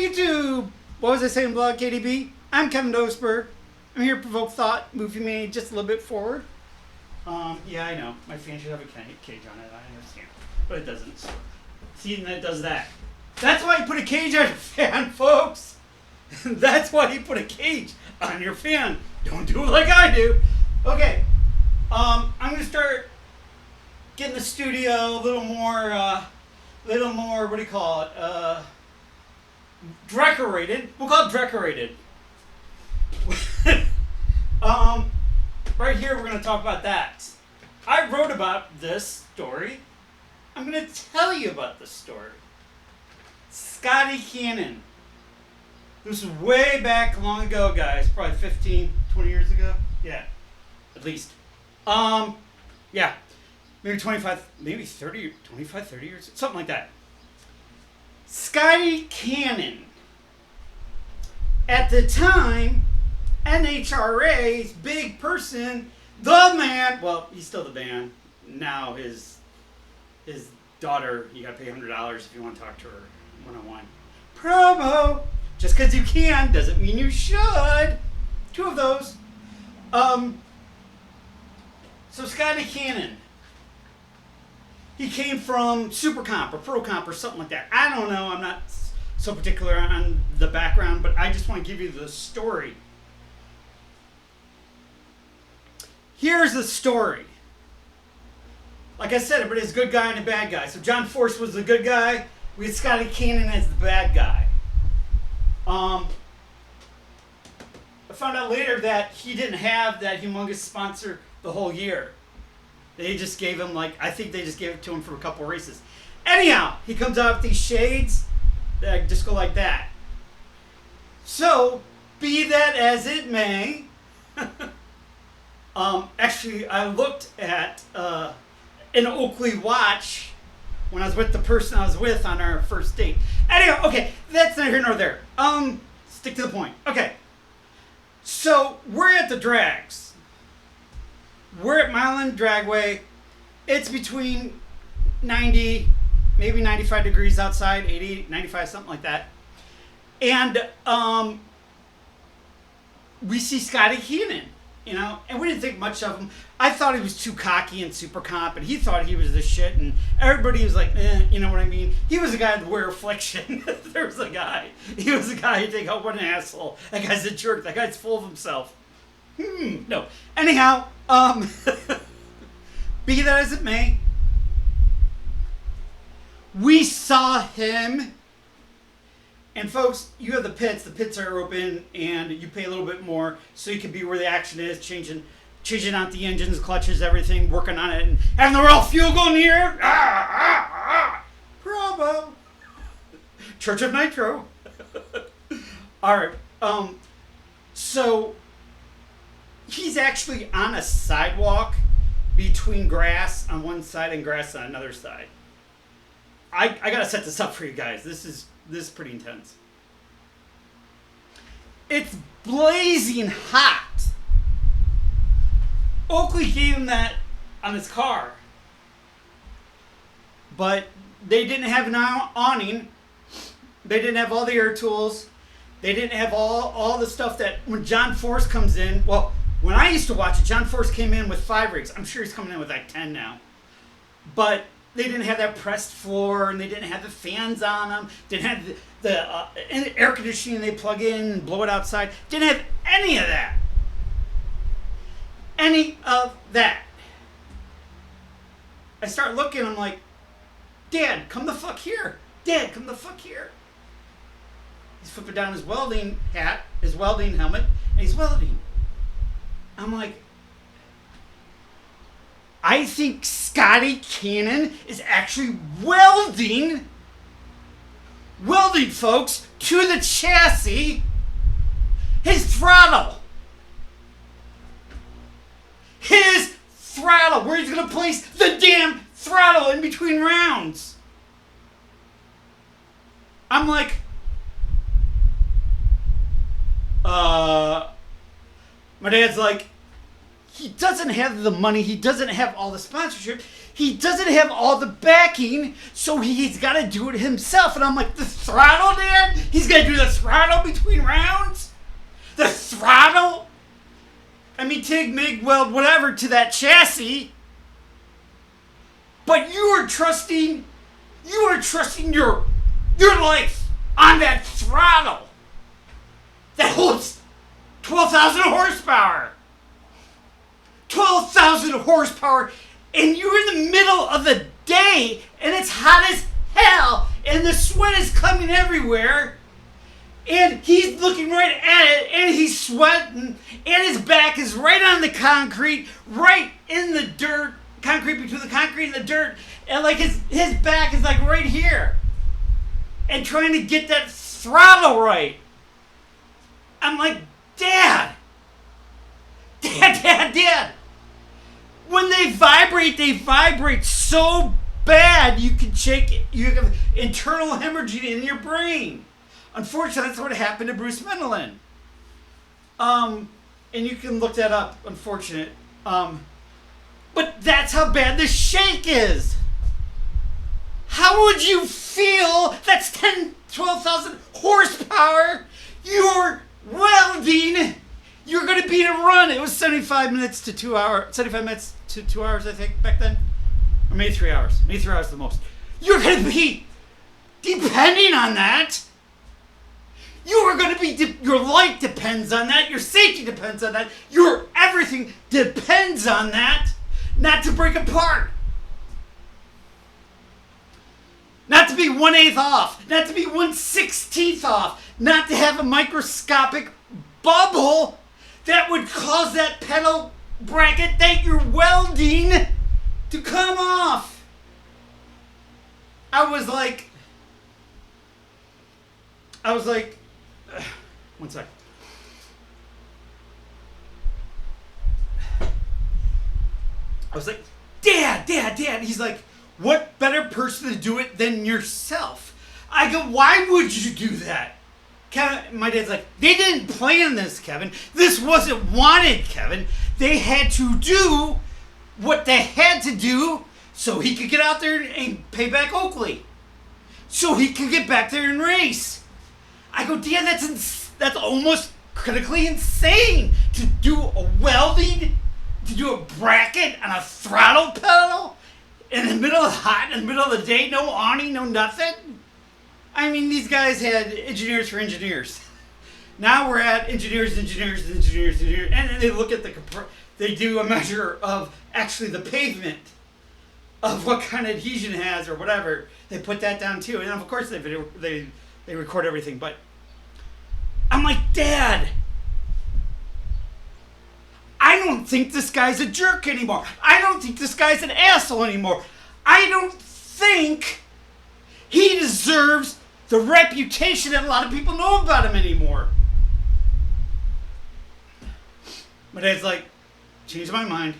YouTube! What was I saying, blog KDB? I'm Kevin Dosberg. I'm here to provoke thought, moving me just a little bit forward. Yeah, I know. My fan should have a cage on it. I understand. But it doesn't. So. See, and it does that. That's why you put a cage on your fan, folks! That's why you put a cage on your fan. Don't do it like I do. Okay. I'm going to start getting the studio a little more, what do you call it? Decorated. We'll call it decorated. Right here, we're going to talk about that. I wrote about this story. I'm going to tell you about this story. Scotty Cannon. This was way back long ago, guys. Probably 15, 20 years ago. Yeah, at least. Yeah. Maybe 25, maybe 30, 25, 30 years, something like that. Scotty Cannon. At the time, NHRA's big person, the man, well, he's still the man. Now his daughter, you gotta pay $100 if you want to talk to her one-on-one. Promo! Just because you can doesn't mean you should. Two of those. So Scotty Cannon. He came from Super Comp or Pro Comp or something like that. I don't know. I'm not so particular on the background, but I just want to give you the story. Here's the story. Like I said, everybody's a good guy and a bad guy. So John Force was the good guy. We had Scotty Cannon as the bad guy. I found out later that he didn't have that humongous sponsor the whole year. They just gave him, I think they just gave it to him for a couple races. Anyhow, he comes out with these shades that just go like that. So, be that as it may, actually, I looked at an Oakley watch when I was with the person I was with on our first date. Anyhow, okay, that's neither here nor there. Stick to the point. Okay. So, we're at the drags. We're at Milan Dragway. It's between 90, maybe 95 degrees outside, 80, 95, something like that. And we see Scotty Cannon, and we didn't think much of him. I thought he was too cocky and super comp, and he thought he was the shit, and everybody was like, you know what I mean? He was a guy with wear affliction. There was a guy. He was a guy you think, oh, what an asshole. That guy's a jerk. That guy's full of himself. No. Anyhow, be that as it may, we saw him, and folks, you have the pits. The pits are open, and you pay a little bit more so you can be where the action is, changing out the engines, clutches, everything, working on it, and having the raw fuel going here. Bravo. Church of Nitro. All right. So he's actually on a sidewalk between grass on one side and grass on another side. I gotta set this up for you guys. This is pretty intense. It's blazing hot. Oakley gave him that on his car, but they didn't have an awning. They didn't have all the air tools. They didn't have all the stuff that when John Force comes in. Well, when I used to watch it, John Force came in with 5 rigs. I'm sure he's coming in with 10 now. But they didn't have that pressed floor, and they didn't have the fans on them. Didn't have the air conditioning they plug in and blow it outside. Didn't have any of that. Any of that. I start looking, I'm like, Dad, come the fuck here. Dad, come the fuck here. He's flipping down his welding hat, his welding helmet, and he's welding. I'm like, I think Scotty Cannon is actually welding, folks, to the chassis, his throttle. His throttle, where he's going to place the damn throttle in between rounds. I'm like, my dad's like, he doesn't have the money, he doesn't have all the sponsorship, he doesn't have all the backing, so he's got to do it himself. And I'm like, the throttle, Dad? He's going to do the throttle between rounds? The throttle? I mean, TIG, MIG, weld, whatever to that chassis. But you are trusting your life on that throttle that holds 12,000 horsepower. 12,000 horsepower, and you're in the middle of the day, and it's hot as hell, and the sweat is coming everywhere, and he's looking right at it, and he's sweating, and his back is right on the concrete, right in the dirt, concrete between the concrete and the dirt, and like his back is like right here, and trying to get that throttle right. I'm like, Dad. When they vibrate so bad you can shake it. You have internal hemorrhaging in your brain. Unfortunately, that's what happened to Bruce Milan. And you can look that up, unfortunate. But that's how bad the shake is. How would you feel? That's 12,000 horsepower. You're welding. You're going to be in a run. It was 75 minutes to 2 hours. 75 minutes to 2 hours, I think, back then. Or maybe 3 hours. Maybe 3 hours the most. You're going to be depending on that. You are going to be, your life depends on that. Your safety depends on that. Your everything depends on that. Not to break apart. Not to be 1/8 off. Not to be 1/16 off. Not to have a microscopic bubble that would cause that pedal bracket that you're welding to come off. I was like, one sec. I was like, Dad. He's like, what better person to do it than yourself? I go, why would you do that? Kevin, my dad's like, they didn't plan this, Kevin. This wasn't wanted, Kevin. They had to do what they had to do so he could get out there and pay back Oakley. So he could get back there and race. I go, Dad, that's almost critically insane to do a welding, to do a bracket on a throttle pedal in the middle of hot, in the middle of the day, no awning, no nothing. I mean, these guys had engineers for engineers. Now we're at engineers, and then they look at they do a measure of actually the pavement of what kind of adhesion it has or whatever. They put that down too, and of course they record everything. But I'm like, Dad, I don't think this guy's a jerk anymore. I don't think this guy's an asshole anymore. I don't think he deserves the reputation that a lot of people know about him anymore. My dad's like, changed my mind.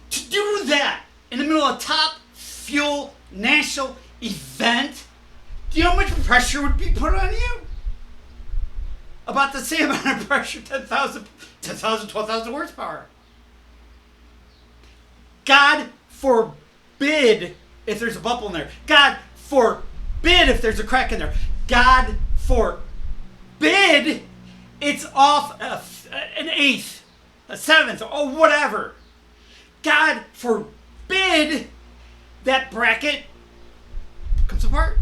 To do that in the middle of a top fuel national event, do you know how much pressure would be put on you? About the same amount of pressure, 10,000, 12,000 horsepower. God forbid if there's a bubble in there. God forbid if there's a crack in there. God forbid it's off an eighth, a seventh, or whatever. God forbid that bracket comes apart.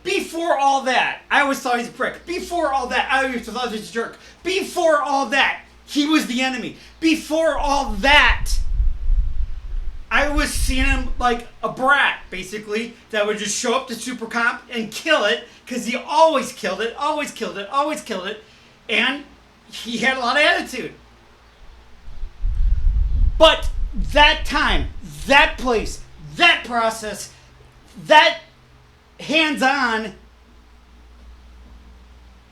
Before all that, I always thought he's a prick. Before all that, I always thought he was a jerk. Before all that, he was the enemy. Before all that, I was seeing him like a brat, basically, that would just show up to Super Comp and kill it, because he always killed it, and he had a lot of attitude. But that time, that place, that process, that hands-on, it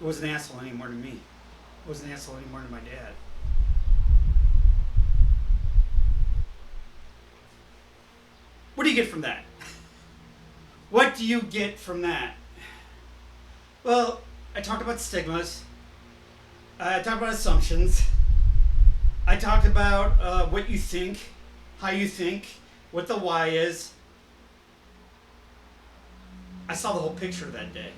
wasn't an asshole anymore to me. It wasn't an asshole anymore to my dad. What do you get from that? What do you get from that? Well, I talked about stigmas. I talked about assumptions. I talked about what you think, how you think, what the why is. I saw the whole picture that day.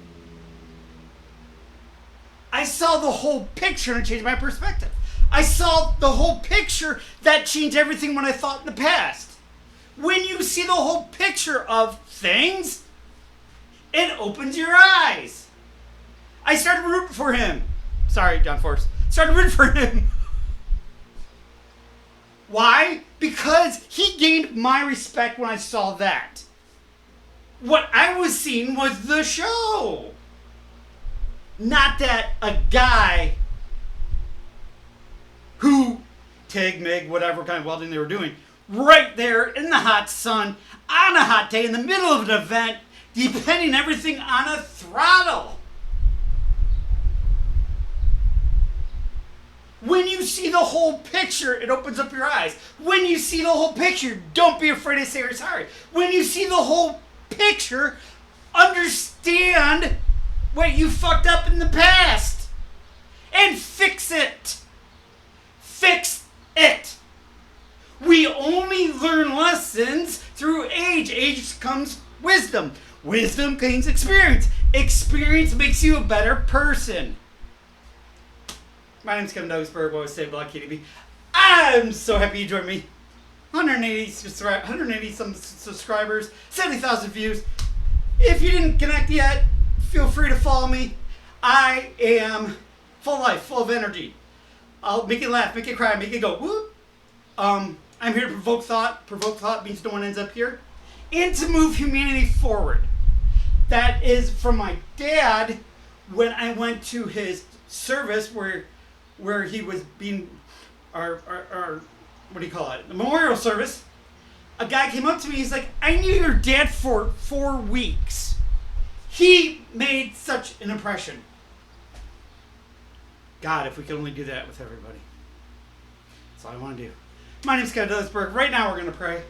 I saw the whole picture and it changed my perspective. I saw the whole picture that changed everything when I thought in the past. When you see the whole picture of things, it opens your eyes. I started rooting for him. Sorry, John Force. Started rooting for him. Why? Because he gained my respect when I saw that. What I was seeing was the show. Not that a guy who, TIG, MIG, whatever kind of welding they were doing, right there in the hot sun, on a hot day, in the middle of an event, depending everything on a throttle. When you see the whole picture, it opens up your eyes. When you see the whole picture, don't be afraid to say you're sorry. When you see the whole picture, understand what you fucked up in the past. And fix it. Fix it. We only learn lessons through age. Age comes wisdom. Wisdom gains experience. Experience makes you a better person. My name's Kevin Dogsburg, always say Block KDB. I'm so happy you joined me. 180 some subscribers, 70,000 views. If you didn't connect yet, feel free to follow me. I am full of life, full of energy. I'll make you laugh, make you cry, make you go whoop. I'm here to provoke thought. Provoke thought means no one ends up here. And to move humanity forward. That is from my dad when I went to his service where he was being our what do you call it? The memorial service. A guy came up to me, he's like, I knew your dad for 4 weeks. He made such an impression. God, if we could only do that with everybody. That's all I want to do. My name's Scotty. Right now we're going to pray.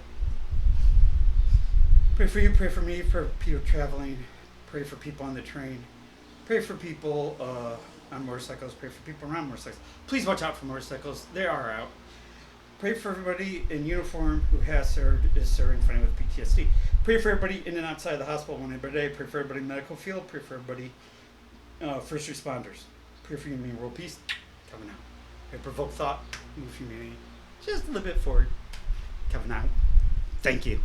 Pray for you, pray for me, for people traveling. Pray for people on the train. Pray for people on motorcycles. Pray for people around motorcycles. Please watch out for motorcycles. They are out. Pray for everybody in uniform who has served, is serving, fighting with PTSD. Pray for everybody in and outside the hospital one day. Pray for everybody in the medical field. Pray for everybody, first responders. Pray for human world peace. Coming out. Pray provoke thought, move humanity just a little bit forward. Coming out. Thank you.